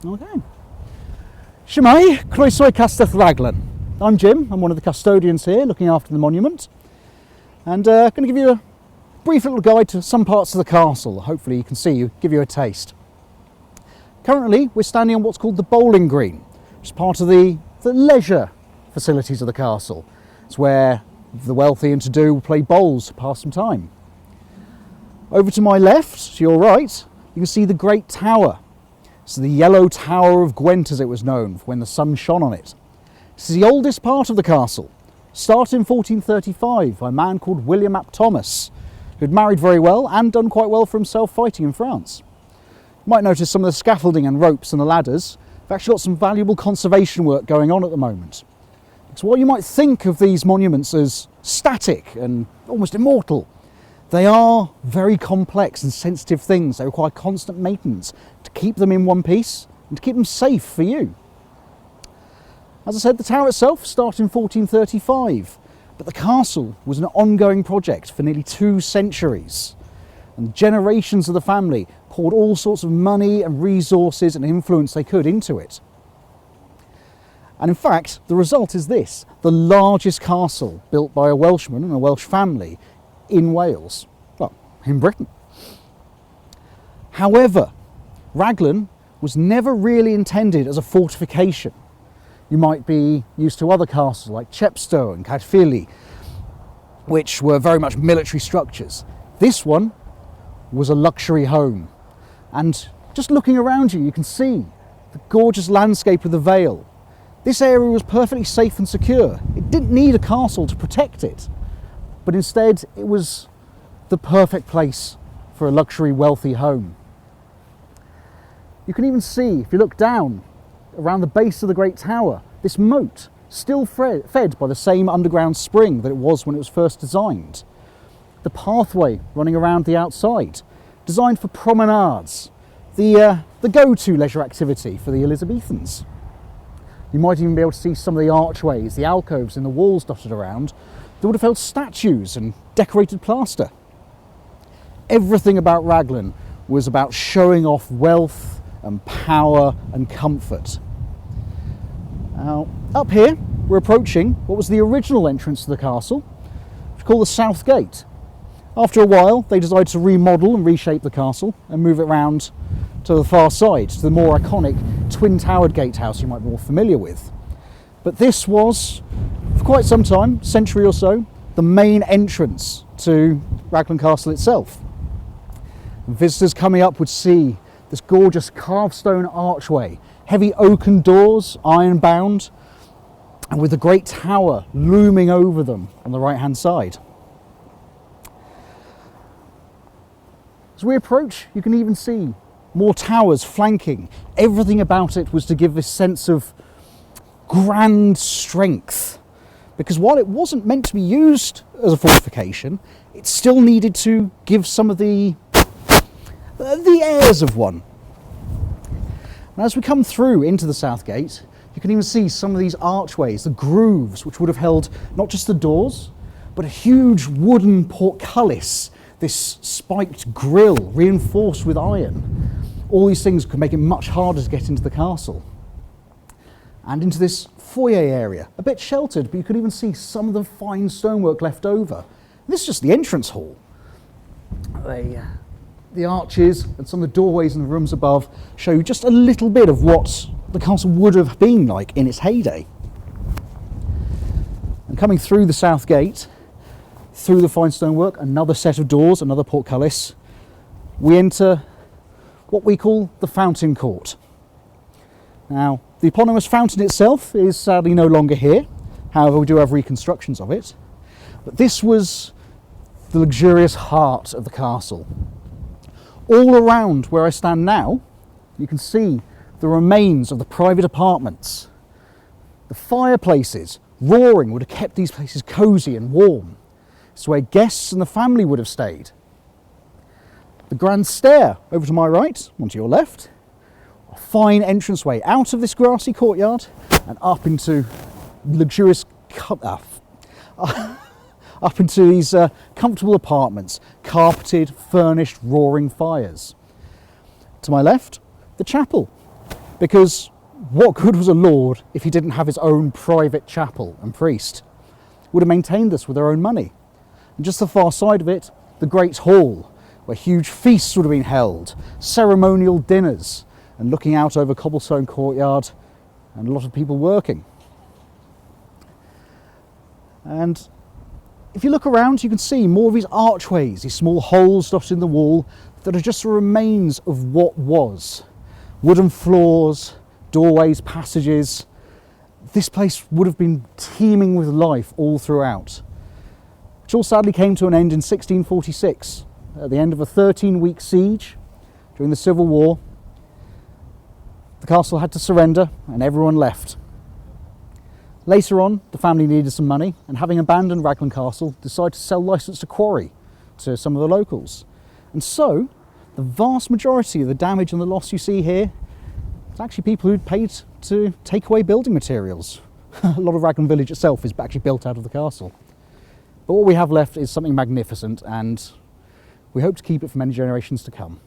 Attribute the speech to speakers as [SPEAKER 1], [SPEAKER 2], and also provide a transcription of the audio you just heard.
[SPEAKER 1] Okay. Shemai, Croeso Castell Raglan. I'm Jim, I'm one of the custodians here looking after the monument, and going to give you a brief little guide to some parts of the castle. Hopefully you can see, give you a taste. Currently we're standing on what's called the bowling green, which is part of the leisure facilities of the castle. It's where the wealthy and to-do will play bowls to pass some time. Over to my left, to your right, you can see the Great Tower. It's the Yellow Tower of Gwent, as it was known, when the sun shone on it. This is the oldest part of the castle, started in 1435 by a man called William ap Thomas, who'd married very well and done quite well for himself fighting in France. You might notice some of the scaffolding and ropes and the ladders. We've actually got some valuable conservation work going on at the moment. So while you might think of these monuments as static and almost immortal, they are very complex and sensitive things. They require constant maintenance to keep them in one piece and to keep them safe for you. As I said, the tower itself started in 1435, but the castle was an ongoing project for nearly 2 centuries. And generations of the family poured all sorts of money and resources and influence they could into it. And in fact, the result is this: the largest castle built by a Welshman and a Welsh family in Wales, well, in Britain. However, Raglan was never really intended as a fortification. You might be used to other castles like Chepstow and Caerphilly, which were very much military structures. This one was a luxury home. And just looking around you, you can see the gorgeous landscape of the Vale. This area was perfectly safe and secure. It didn't need a castle to protect it, but instead it was the perfect place for a luxury, wealthy home. You can even see, if you look down around the base of the Great Tower, this moat, still fed by the same underground spring that it was when it was first designed. The pathway running around the outside, designed for promenades, the go-to leisure activity for the Elizabethans. You might even be able to see some of the archways, the alcoves in the walls dotted around that would have held statues and decorated plaster. Everything about Raglan was about showing off wealth and power and comfort. Now, up here, we're approaching what was the original entrance to the castle, which is called the South Gate. After a while, they decided to remodel and reshape the castle and move it round to the far side, to the more iconic twin-towered gatehouse you might be more familiar with. But this was, for quite some time, century or so, the main entrance to Raglan Castle itself. And visitors coming up would see this gorgeous carved stone archway, heavy oaken doors, iron-bound, and with the Great Tower looming over them on the right-hand side. As we approach, you can even see more towers flanking. Everything about it was to give this sense of grand strength, because while it wasn't meant to be used as a fortification, it still needed to give some of the airs of one. And as we come through into the South Gate, you can even see some of these archways, the grooves, which would have held not just the doors, but a huge wooden portcullis, this spiked grille reinforced with iron. All these things could make it much harder to get into the castle. And into this foyer area, a bit sheltered, but you could even see some of the fine stonework left over. And this is just the entrance hall. The arches and some of the doorways in the rooms above show you just a little bit of what the castle would have been like in its heyday. And coming through the South Gate, through the fine stonework, another set of doors, another portcullis, we enter what we call the Fountain Court. Now, the eponymous fountain itself is sadly no longer here. However, we do have reconstructions of it. But this was the luxurious heart of the castle. All around where I stand now, you can see the remains of the private apartments. The fireplaces, roaring, would have kept these places cosy and warm. It's where guests and the family would have stayed. The grand stair over to my right, one to your left, a fine entranceway out of this grassy courtyard and up into luxurious up into these comfortable apartments, carpeted, furnished, roaring fires. To my left, the chapel. Because what good was a lord if he didn't have his own private chapel and priest? Would have maintained this with their own money. And just the far side of it, the Great Hall, where huge feasts would have been held, ceremonial dinners, and looking out over cobblestone courtyard, and a lot of people working. And if you look around, you can see more of these archways, these small holes dotted in the wall, that are just the remains of what was. Wooden floors, doorways, passages. This place would have been teeming with life all throughout, which all sadly came to an end in 1646, at the end of a 13-week siege during the Civil War. The castle had to surrender and everyone left. Later on, the family needed some money, and having abandoned Raglan Castle, decided to sell licence to quarry to some of the locals. And so, the vast majority of the damage and the loss you see here, it's actually people who'd paid to take away building materials. A lot of Raglan village itself is actually built out of the castle. But what we have left is something magnificent, and we hope to keep it for many generations to come.